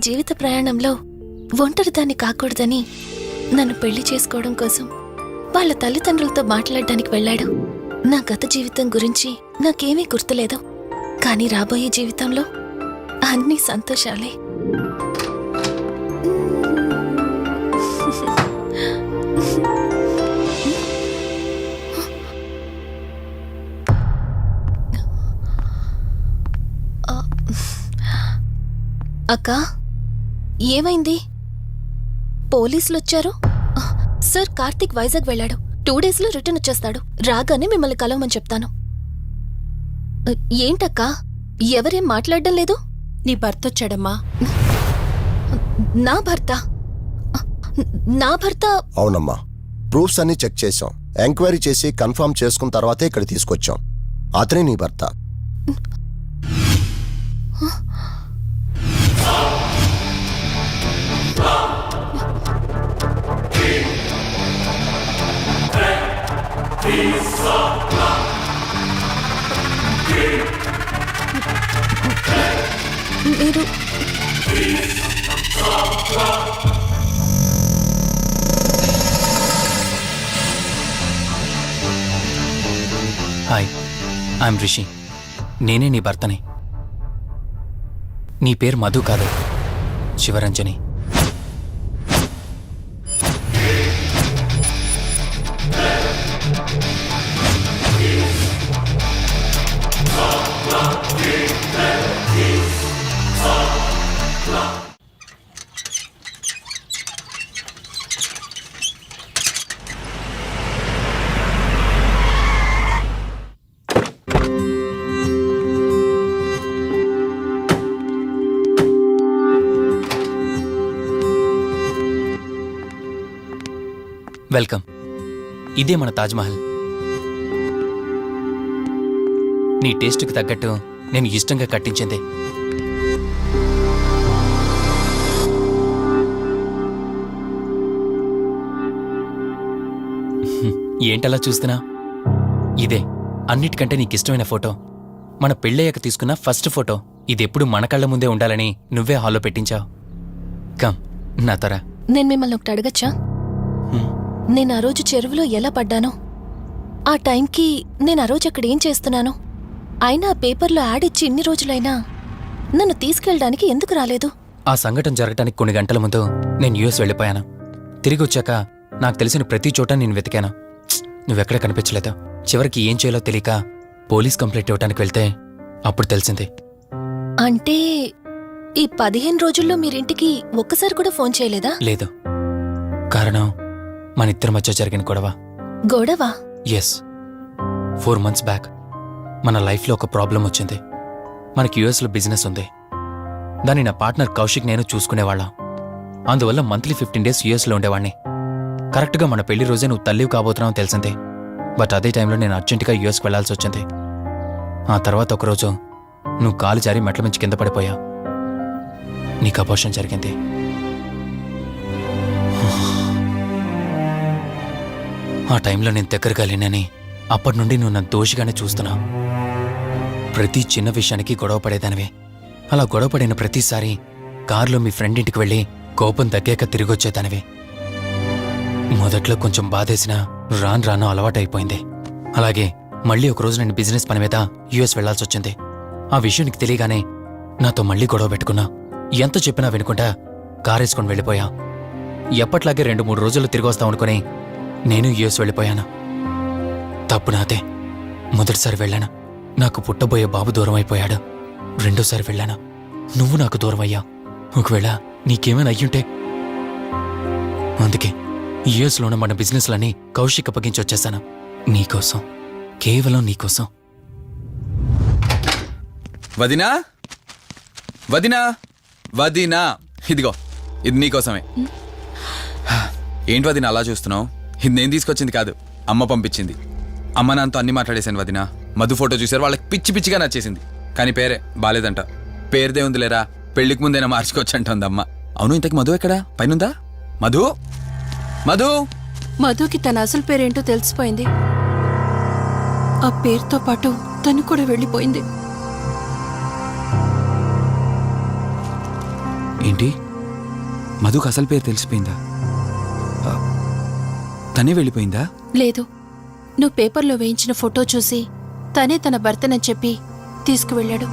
జీవిత ప్రయాణంలో ఒంటరిదాన్ని కాకూడదని నన్ను పెళ్లి చేసుకోవడం కోసం వాళ్ళ తల్లిదండ్రులతో మాట్లాడడానికి వెళ్ళాడు. నా గత జీవితం గురించి నాకేమీ గుర్తులేదు, కానీ రాబోయే జీవితంలో అన్ని సంతోషాలే. అక్కా, ఏమైంది? పోలీసులొచ్చారు. సార్, కార్తీక్ వైజాగ్ వెళ్ళాడు. 2 డేస్లో రిటర్న్ వచ్చేస్తాడు. రాగానే మిమ్మల్ని కలవమని చెప్తాను. ఏంటక్కా, ఎవరేం మాట్లాడడం లేదు? నీ భర్త వచ్చాడమ్మా. నా భర్త? నా భర్త? అవునమ్మా, ప్రూఫ్స్ అన్ని చెక్ చేశాం. ఎంక్వైరీ చేసి కన్ఫర్మ్ చేసుకున్న తర్వాతే ఇక్కడ తీసుకొచ్చాం. అతనే నీ భర్త. మీరు హాయ్, ఐఎమ్ రిషి. నేనే నీ భర్తని. నీ పేరు మధు కాదు, శివరంజని. వెల్కమ్. ఇదే మన తాజ్మహల్. నీ టేస్ట్కి తగ్గట్టు నేను ఇష్టంగా కట్టించింది. ఏంటలా చూస్తున్నా? ఇదే అన్నిటికంటే నీకిష్టమైన ఫోటో. మన పెళ్ళయ్యాక తీసుకున్న ఫస్ట్ ఫోటో. ఇదెప్పుడు మన కళ్ళ ముందే ఉండాలని నువ్వే హాల్లో పెట్టించావు. కమ్, నా తర. నేను మిమ్మల్ని ఒకటి అడగచ్చా? నేను ఆ రోజు చెరువులో ఎలా పడ్డానో, ఆ టైంకి నేను ఆ రోజు అక్కడ ఏం చేస్తున్నానో, అయినా ఆ పేపర్లో యాడ్ ఇచ్చి ఇన్ని రోజులైనా నన్ను తీసుకెళ్ళడానికి ఎందుకు రాలేదు? ఆ సంఘటన జరగటానికి కొన్ని గంటల ముందు నేను యుఎస్ వెళ్ళిపోయాను. తిరిగి వచ్చాక నాకు తెలిసిన ప్రతి చోట నేను వెతికాను. నువ్వెక్కడ కనిపించలేదు. చివరికి ఏం చేయాలో తెలియక పోలీస్ కంప్లైంట్ ఇవ్వడానికి వెళ్తే అప్పుడు తెలిసింది. అంటే ఈ 15 రోజుల్లో మీరింటికి ఒక్కసారి కూడా ఫోన్ చేయలేదా? లేదు. కారణం మన ఇద్దరి మధ్య జరిగిన గొడవ. గొడవ? ఎస్. 4 months బ్యాక్ మన లైఫ్లో ఒక ప్రాబ్లం వచ్చింది. మనకి యుఎస్లో బిజినెస్ ఉంది. దాన్ని నా పార్ట్నర్ కౌశిక్ నేను చూసుకునేవాళ్ళం. అందువల్ల మంత్లీ 15 days యుఎస్లో ఉండేవాణ్ణి. కరెక్ట్గా మన పెళ్లి రోజే నువ్వు తల్లివి కాబోతున్నావు తెలిసింది. బట్ అదే టైంలో నేను అర్జెంటుగా యుఎస్కి వెళ్లాల్సి వచ్చింది. ఆ తర్వాత ఒకరోజు నువ్వు కాలు జారి మెట్ల మించి కింద పడిపోయావు. నీకు అబార్షన్ జరిగింది. ఆ టైంలో నేను దగ్గరగా లేనని అప్పటి నుండి నువ్వు నన్ను దోషిగానే చూస్తున్నావు. ప్రతి చిన్న విషయానికి గొడవ పడేదానివే. అలా గొడవ పడిన ప్రతిసారి కారులో మీ ఫ్రెండ్ ఇంటికి వెళ్ళి కోపం తగ్గాక తిరిగొచ్చేదానివే. మొదట్లో కొంచెం బాధేసినా రాను రాను అలవాటైపోయింది. అలాగే మళ్ళీ ఒకరోజు నేను బిజినెస్ పని మీద యుఎస్ వెళ్లాల్సి వచ్చింది. ఆ విషయం నీకు తెలియగానే నాతో మళ్ళీ గొడవ పెట్టుకున్నా. ఎంత చెప్పినా వినుకుంటా కారేసుకొని వెళ్ళిపోయా. ఎప్పట్లాగే 2-3 రోజుల్లో తిరిగి వస్తామనుకుని నేను యుఎస్ వెళ్ళిపోయాను. తప్పు నాదే. మొదటిసారి వెళ్ళాను, నాకు పుట్టబోయే బాబు దూరం అయిపోయాడు. రెండోసారి వెళ్ళాను, నువ్వు నాకు దూరం అయ్యా. ఒకవేళ నీకేమైనా అయ్యుంటే. అందుకే యుఎస్లోనే మన బిజినెస్లని కౌశిక్ అప్పగించి వచ్చేసాను. నీకోసం, కేవలం నీకోసం. వదినా, వదినా, వదినా, ఇదిగో ఇది నీకోసమే. ఏంటి వదినా అలా చూస్తున్నావు? ఇది నేను తీసుకొచ్చింది కాదు, అమ్మ పంపించింది. అమ్మ నాన్నతో అన్ని మాట్లాడేశాను వదినా. మధు ఫోటో చూశారు, వాళ్ళకి పిచ్చి పిచ్చిగా నచ్చేసింది. కానీ పేరే బాలేదంట. పేరుదే ఉంది లేరా, పెళ్లికి ముందైనా మార్చుకోవచ్చు అంటుంది అమ్మ. అవును, ఇంతకి మధు ఎక్కడా? పైనుందా? మధు, మధు. మధుకి తన అసలు పేరేంటో తెలిసిపోయింది. ఆ పేరుతో పాటు తను కూడా వెళ్ళిపోయింది. ఏంటి మధుకు అసలు పేరు తెలిసిపోయిందా? ఆ, తనే వెళ్ళిపోయిందా? లేదు, నువ్వు పేపర్లో వేయించిన ఫోటో చూసి తనే తన భర్తనని చెప్పి తీసుకువెళ్ళాడు.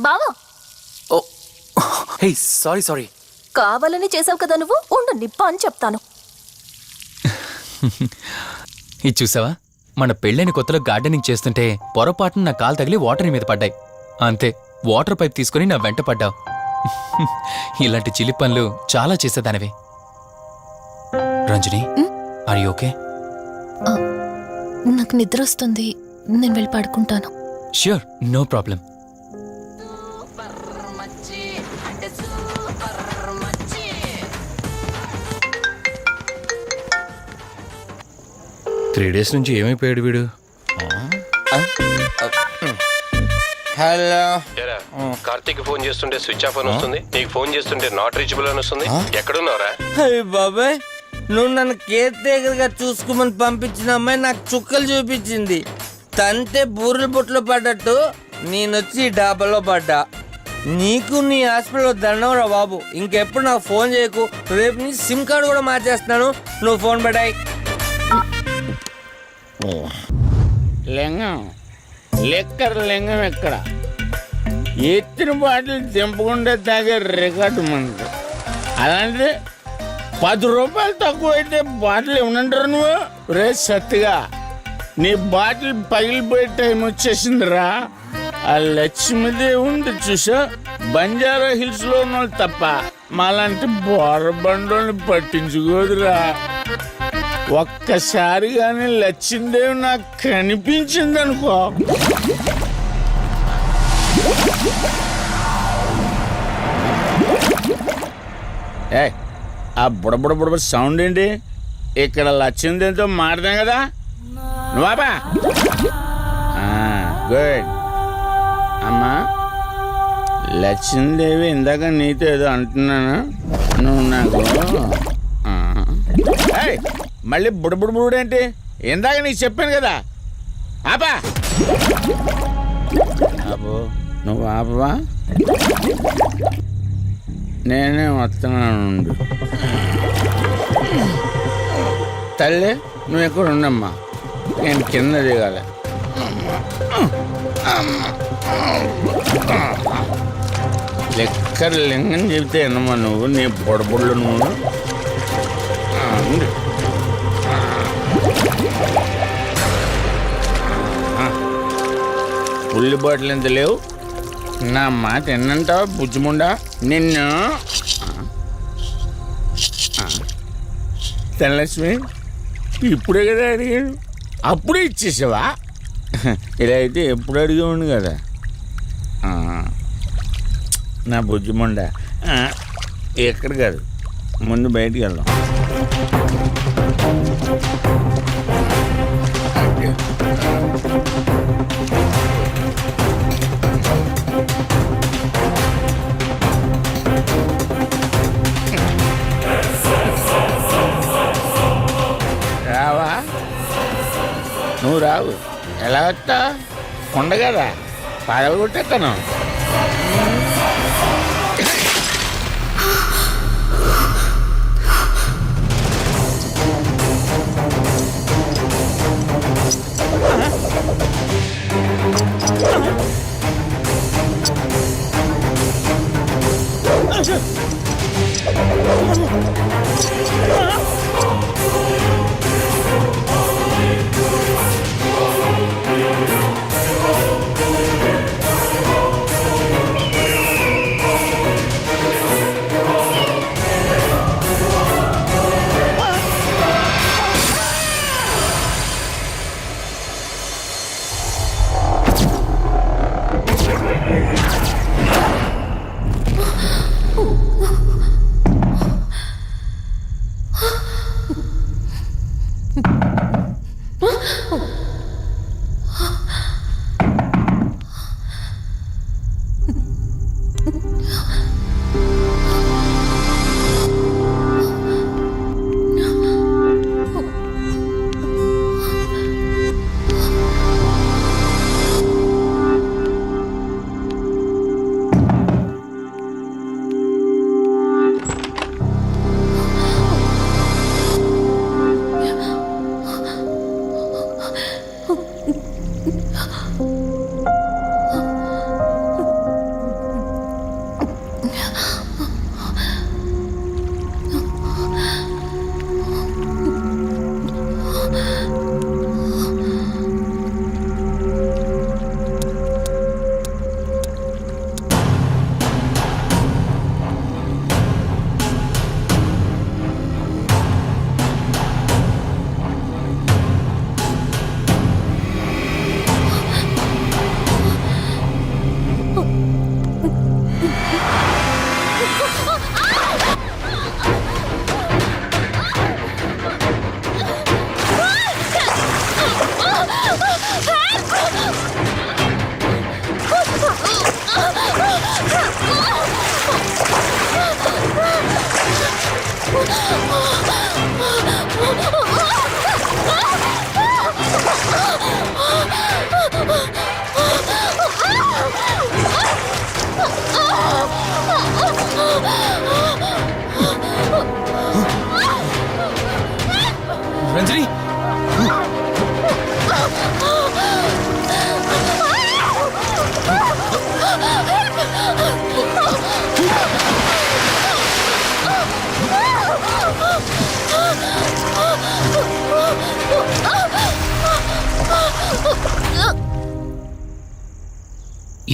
బావా, ఓ హే సారీ కావాలని చేసావు కదా నువ్వు. ఉండు, నిప్ప అని చెప్తాను. ఇది చూసావా, మన పెళ్ళైన కొత్తలో గార్డెనింగ్ చేస్తుంటే పొరపాటున నా కాలు తగిలి వాటర్ నీ మీద పడ్డాయి. అంతే, వాటర్ పైప్ తీసుకుని నా వెంట పడ్డావు. ఇలాంటి చిలి పనులు చాలా చేసేదానివి. Ranjani, are you okay? నాకు నిద్ర వస్తుంది, నేను వెళ్ళి పడుకుంటాను. Sure, no problem. Three days నుంచి ఏమైపోయాడు వీడు? హలో, కార్తీక్ ఫోన్ చేస్తుంటే స్విచ్ ఆఫ్ అని వస్తుంది, నీకు ఫోన్ చేస్తుంటే నాట్ రీచబుల్ అని వస్తుంది. ఎక్కడున్నారా? అయ్య బాబాయ్, నువ్వు నన్ను కేర్ టేకర్ గా చూసుకోమని పంపించిన అమ్మాయి నాకు చుక్కలు చూపించింది. తంతే బూరెల బుట్టలో పడ్డట్టు నేనొచ్చి డాబాలో పడ్డా. నీకు నీ హాస్పిటల్లో దండం రా బాబు. ఇంకెప్పుడు నాకు ఫోన్ చేయకు. రేపు నీ సిమ్ కార్డు కూడా మార్చేస్తున్నాను. నువ్వు ఫోన్ పడాయి. లింగం లెక్కర లింగం ఎక్కడ? ఎత్తిన బాటిల్ దింపకుండా తాగే రికార్డు మనకు. అలాంటిది 10 రూపాయలు తక్కువ అయితే బాటిల్ ఏమనంటారు నువ్వు? రే సత్తిగా, నీ బాటిల్ పగిలిపోయే టైం వచ్చేసిందిరా. ఆ లక్ష్మీదేవి ఉంది చూసా, బంజారా హిల్స్ లో ఉన్న వాళ్ళు తప్ప మాలాంటి బోరబండోని పట్టించుకోదురా. ఒక్కసారి కానీ లక్ష్మీదేవి నాకు కనిపించింది అనుకో, ఏ ఆ బుడబుడ సౌండ్ ఏంటి? ఇక్కడ లక్ష్మీదేవితో మాట్లాడాం కదా నువ్వాబా. గుడ్ అమ్మా. లక్ష్మీదేవి ఇందాక నీతో ఏదో అంటున్నాను, నువ్వు నాకు మళ్ళీ బుడబుడేంటి? ఇందాక నీకు చెప్పాను కదా ఆపా. అబ్బో, నువ్వు ఆపవా? నేనే వస్తున్నాను. తల్లి, నువ్వు ఎక్కడ ఉండమ్మా, నేను కింద దిగాలి. లెక్కర లింగం చెబితే ఎన్నమ్మా నువ్వు, నీ బొడబుళ్ళు నువ్వు. పుల్లి బాటిల్ ఎంత లేవు? నా మాట ఎన్నంటావా బుజ్జిముండా నిన్ను? ధనలక్ష్మి, ఇప్పుడే కదా అడిగాడు, అప్పుడే ఇచ్చేసావా? ఇలా అయితే ఎప్పుడు అడిగేవాడిని కదా. నా బుజ్జిముండా, ఎక్కడ కాదు, ముందు బయటికి వెళ్దాం. రావా? నువ్వు రావు, ఎలా వస్తా? కొండ కదా, పడగొట్టేస్తాను. రంజని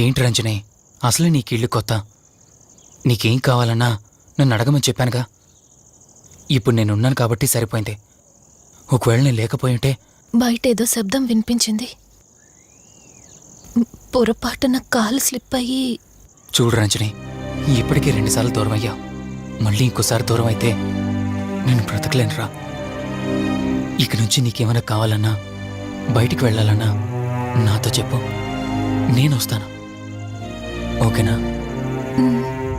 ఏంటి రంజని, అసలు నీకు ఇల్లు కొత్త. నీకేం కావాలన్నా నన్ను అడగమని చెప్పానుగా. ఇప్పుడు నేనున్నాను కాబట్టి సరిపోయింది. ఒకవేళ నేను లేకపోయి ఉంటే బయట ఏదో శబ్దం వినిపించింది. పొరపాటున కాలు స్లిప్ అయ్యి. చూడు రంజని, ఇప్పటికే 2 సార్లు దూరం అయ్యావు. మళ్ళీ ఇంకోసారి దూరం అయితే నేను బ్రతకలేనురా. ఇక నుంచి నీకేమైనా కావాలన్నా, బయటికి వెళ్ళాలన్నా నాతో చెప్పు, నేను వస్తాను. ఓకేనా?